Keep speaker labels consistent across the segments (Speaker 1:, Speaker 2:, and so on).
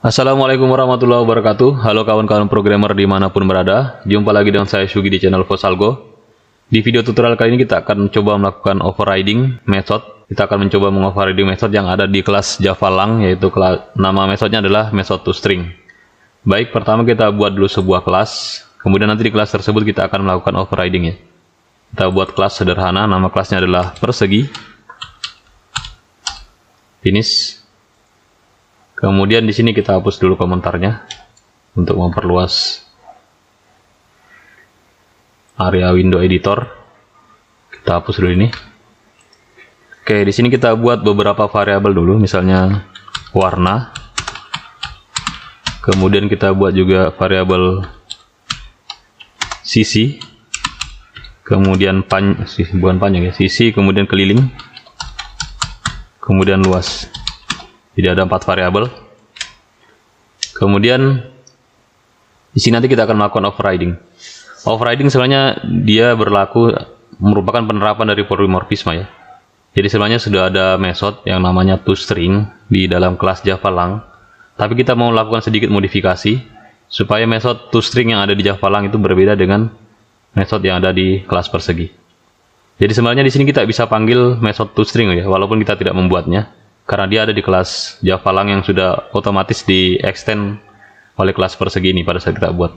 Speaker 1: Assalamualaikum warahmatullahi wabarakatuh. Halo kawan-kawan programmer dimanapun berada. Jumpa lagi dengan saya Syugi di channel Fosalgo. Di video tutorial kali ini kita akan coba melakukan overriding method. Kita akan mencoba mengoverriding method yang ada di kelas Java Lang, yaitu nama metodenya adalah method toString. Baik, pertama kita buat dulu sebuah kelas. Kemudian nanti di kelas tersebut kita akan melakukan overriding ya. Kita buat kelas sederhana, nama kelasnya adalah persegi. Finish. Kemudian di sini kita hapus dulu komentarnya untuk memperluas area window editor. Kita hapus dulu ini. Oke, di sini kita buat beberapa variabel dulu, misalnya warna. Kemudian kita buat juga variabel sisi. Kemudian bukan panjang ya, sisi, kemudian keliling. Kemudian luas. Jadi ada 4 variabel. Kemudian di sini nanti kita akan melakukan overriding. Overriding sebenarnya dia merupakan penerapan dari polymorphisme ya. Jadi sebenarnya sudah ada method yang namanya toString di dalam kelas Java Lang. Tapi kita mau lakukan sedikit modifikasi supaya method toString yang ada di Java Lang itu berbeda dengan method yang ada di kelas persegi. Jadi sebenarnya di sini kita bisa panggil method toString ya, walaupun kita tidak membuatnya. Karena dia ada di kelas Java Lang yang sudah otomatis di extend oleh kelas persegi ini pada saat kita buat.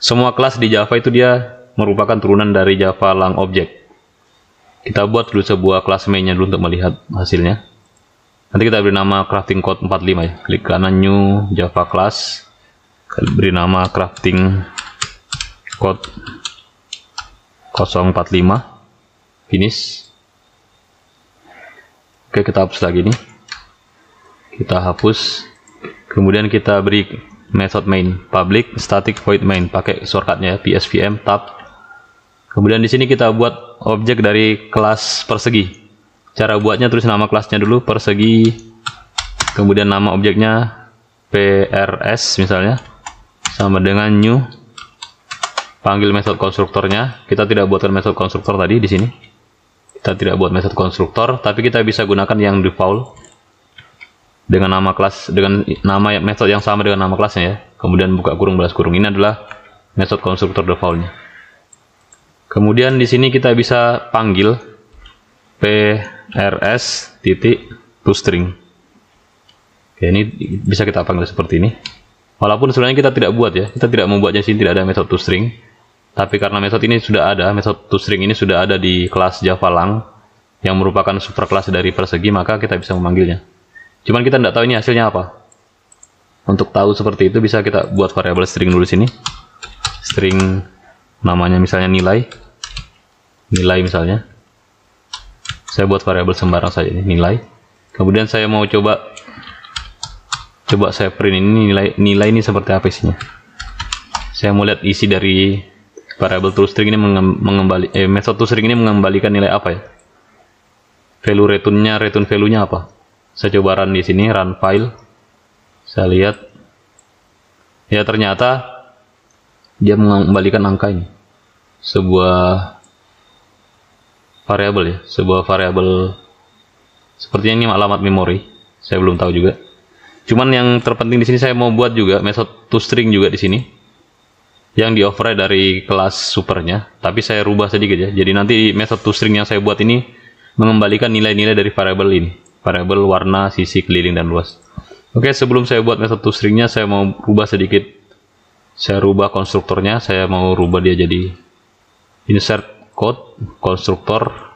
Speaker 1: Semua kelas di Java itu dia merupakan turunan dari Java Lang Object. Kita buat dulu sebuah kelas mainnya dulu untuk melihat hasilnya. Nanti kita beri nama crafting code 45 ya. Klik kanan new Java class. Beri nama crafting code 045. Finish. Oke, kita hapus lagi nih. Kita hapus, kemudian kita beri method main public static void main pakai shortcutnya psvm tab. Kemudian di sini kita buat objek dari kelas persegi. Cara buatnya tulis nama kelasnya dulu persegi, kemudian nama objeknya prs misalnya, sama dengan new. Panggil metode konstruktornya. Kita tidak buatkan metode konstruktor tadi di sini. Kita tidak buat metode konstruktor, tapi kita bisa gunakan yang default dengan nama kelas, dengan nama metode yang sama dengan nama kelasnya ya. Kemudian buka kurung balas kurung. Ini adalah metode konstruktor defaultnya. Kemudian di sini kita bisa panggil prs titik toString. Oke, ini bisa kita panggil seperti ini. Walaupun sebenarnya kita tidak buat ya, kita tidak membuatnya sini, tidak ada metode toString. Tapi karena metode ini sudah ada, metode toString ini sudah ada di kelas Java Lang yang merupakan superkelas dari persegi, maka kita bisa memanggilnya. Cuman kita tidak tahu ini hasilnya apa. Untuk tahu seperti itu bisa kita buat variabel string dulu sini. String namanya misalnya nilai. Nilai misalnya. Saya buat variabel sembarang saja ini, nilai. Kemudian saya mau coba saya print ini nilai ini seperti apa isinya. Saya mau lihat isi dari variabel toString ini metode toString ini mengembalikan nilai apa ya? Value return value-nya apa? Saya coba run di sini, run file. Saya lihat, ya ternyata dia mengembalikan angka ini. Sebuah variabel ya, sebuah variabel. Sepertinya ini alamat memori. Saya belum tahu juga. Cuman yang terpenting di sini saya mau buat juga metode toString juga di sini, yang di override dari kelas supernya. Tapi saya rubah sedikit ya. Jadi nanti metode toString yang saya buat ini mengembalikan nilai-nilai dari variabel ini. Variabel warna, sisi, keliling, dan luas. Oke, sebelum saya buat metode toString-nya, saya mau rubah sedikit. Saya rubah konstruktornya, saya mau rubah dia jadi insert code, konstruktor.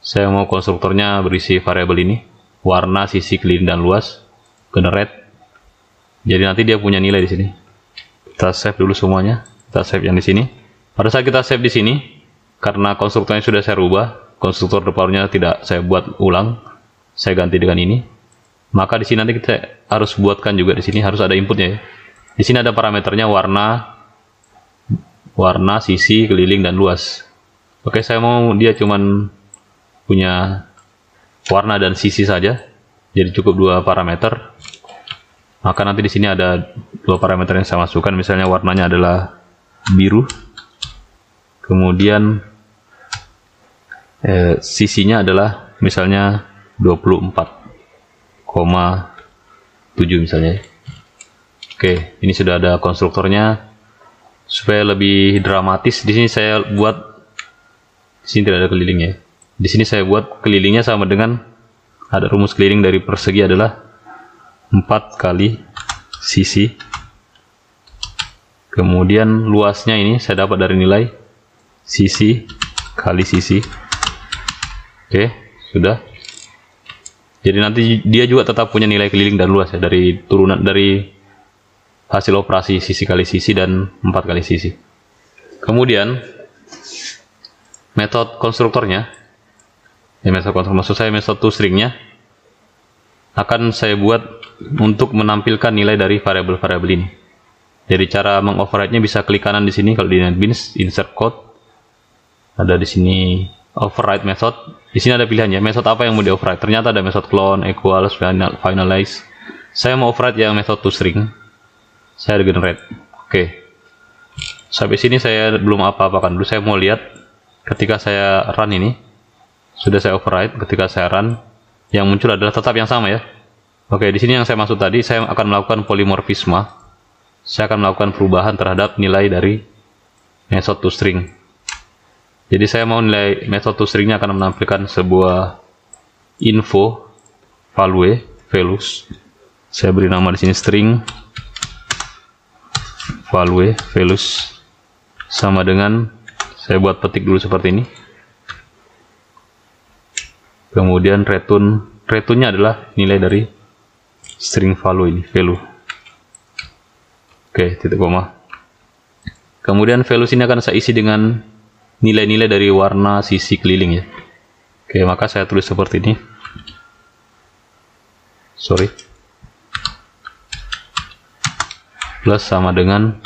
Speaker 1: Saya mau konstruktornya berisi variabel ini. Warna, sisi, keliling, dan luas. Generate. Jadi nanti dia punya nilai di sini. Kita save dulu semuanya. Kita save yang di sini. Pada saat kita save di sini, karena konstruktornya sudah saya rubah, konstruktor depannya tidak saya buat ulang. Saya ganti dengan ini. Maka di sini nanti kita harus buatkan juga di sini harus ada inputnya ya. Di sini ada parameternya warna, sisi, keliling, dan luas. Oke, saya mau dia cuman punya warna dan sisi saja. Jadi cukup 2 parameter. Maka nanti di sini ada 2 parameter yang saya masukkan. Misalnya warnanya adalah biru. Kemudian sisinya adalah misalnya 24,7 misalnya. Oke, ini sudah ada konstruktornya. Supaya lebih dramatis, di sini saya buat, di sini tidak ada kelilingnya. Di sini saya buat kelilingnya sama dengan, ada rumus keliling dari persegi adalah 4 kali sisi. Kemudian luasnya ini saya dapat dari nilai sisi kali sisi. Oke, sudah. Jadi nanti dia juga tetap punya nilai keliling dan luas ya, dari turunan dari hasil operasi sisi kali sisi dan 4 kali sisi. Kemudian metode konstruktornya, maksud saya metode toString-nya akan saya buat untuk menampilkan nilai dari variabel-variabel ini. Jadi cara mengoverride-nya bisa klik kanan di sini kalau di NetBeans, insert code. Ada di sini override method. Di sini ada pilihannya, metode apa yang mau di override. Ternyata ada metode clone, equals, finalize. Saya mau override yang metode toString. Saya generate. Oke. Sampai sini saya belum apa-apakan dulu. Saya mau lihat ketika saya run ini. Sudah saya override. Ketika saya run, yang muncul adalah tetap yang sama ya. Oke, di sini yang saya maksud tadi, saya akan melakukan polymorphisme. Saya akan melakukan perubahan terhadap nilai dari metode toString. Jadi saya mau nilai metode toString-nya akan menampilkan sebuah info values. Saya beri nama di sini string values sama dengan, saya buat petik dulu seperti ini. Kemudian return-nya adalah nilai dari string value. Oke, titik koma. Kemudian values ini akan saya isi dengan nilai-nilai dari warna sisi keliling ya. Oke, maka saya tulis seperti ini. Plus sama dengan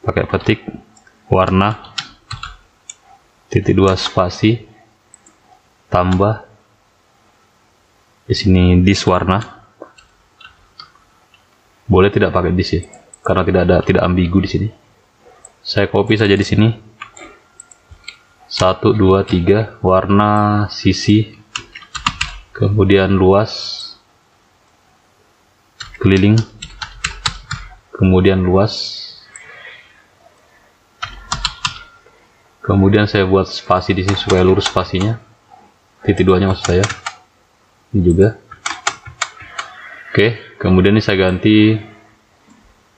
Speaker 1: pakai petik warna titik 2 spasi tambah di sini this warna. Boleh tidak pakai this ya, karena tidak ambigu di sini. Saya copy saja di sini. 1 2 3 warna sisi, kemudian luas keliling, kemudian luas, kemudian saya buat spasi di sini supaya lurus spasinya, titik 2 nya maksud saya ini juga. Oke, kemudian ini saya ganti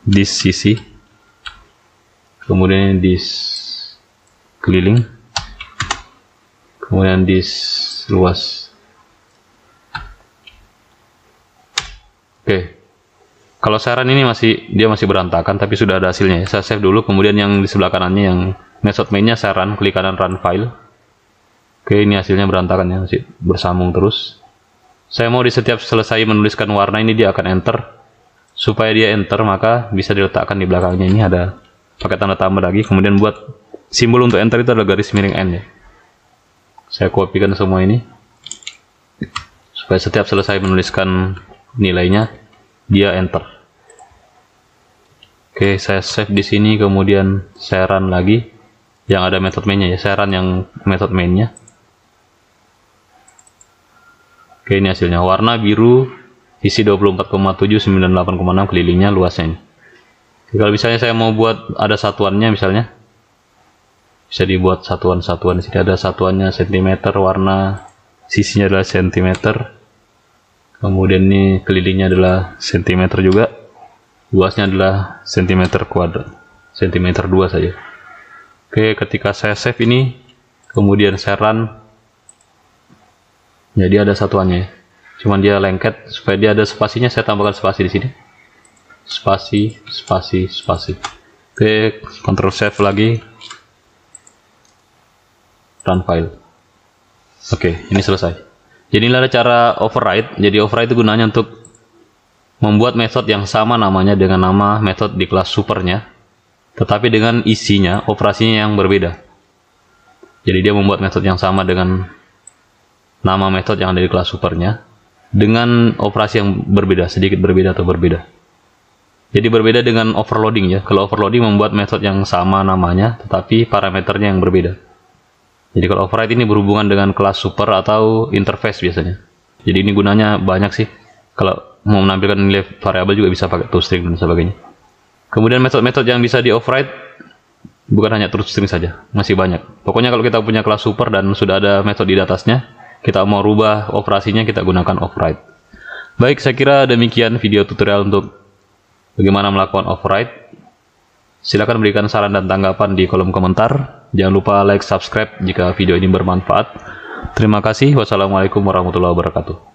Speaker 1: this sisi, kemudian this keliling, kemudian this luas. Oke. Kalau saran ini dia masih berantakan, tapi sudah ada hasilnya ya. Saya save dulu, kemudian yang di sebelah kanannya yang method main-nya saya run, klik kanan run file. Oke, ini hasilnya berantakan ya, masih bersambung terus. Saya mau di setiap selesai menuliskan warna ini dia akan enter. Supaya dia enter, maka bisa diletakkan di belakangnya ini ada pakai tanda tambah lagi, kemudian buat simbol untuk enter itu adalah garis miring N ya. Saya kopikan semua ini supaya setiap selesai menuliskan nilainya dia enter. Oke, saya save di sini, kemudian saya run lagi yang ada method main-nya ya. Saya run yang method main-nya. Oke, ini hasilnya warna biru, isi 24,7, 98,6 kelilingnya, luasnya ini. Oke, kalau misalnya saya mau buat ada satuannya, misalnya bisa dibuat satuan-satuan. Di sini ada satuannya cm, warna sisinya adalah cm. Kemudian ini kelilingnya adalah cm juga, luasnya adalah cm kuadrat, cm 2 saja. Oke, ketika saya save ini, kemudian saya run, jadi ada satuannya. Cuman dia lengket, supaya dia ada spasinya, saya tambahkan spasi di sini. Spasi. Oke, Ctrl save lagi, run file. Oke, ini selesai. Jadi inilah cara override. Jadi override itu gunanya untuk membuat method yang sama namanya dengan nama method di kelas supernya, tetapi dengan isinya, operasinya yang berbeda. Jadi dia membuat method yang sama dengan nama method yang ada di kelas supernya, dengan operasi yang berbeda, sedikit berbeda atau berbeda. Jadi berbeda dengan overloading ya. Kalau overloading membuat method yang sama namanya, tetapi parameternya yang berbeda. Jadi kalau override ini berhubungan dengan kelas super atau interface biasanya. Jadi ini gunanya banyak sih. Kalau mau menampilkan nilai variabel juga bisa pakai toString dan sebagainya. Kemudian metode-metode yang bisa di override bukan hanya toString saja, masih banyak. Pokoknya kalau kita punya kelas super dan sudah ada metode di atasnya, kita mau rubah operasinya, kita gunakan override. Baik, saya kira demikian video tutorial untuk bagaimana melakukan override. Silakan berikan saran dan tanggapan di kolom komentar. Jangan lupa like, subscribe jika video ini bermanfaat. Terima kasih. Wassalamualaikum warahmatullahi wabarakatuh.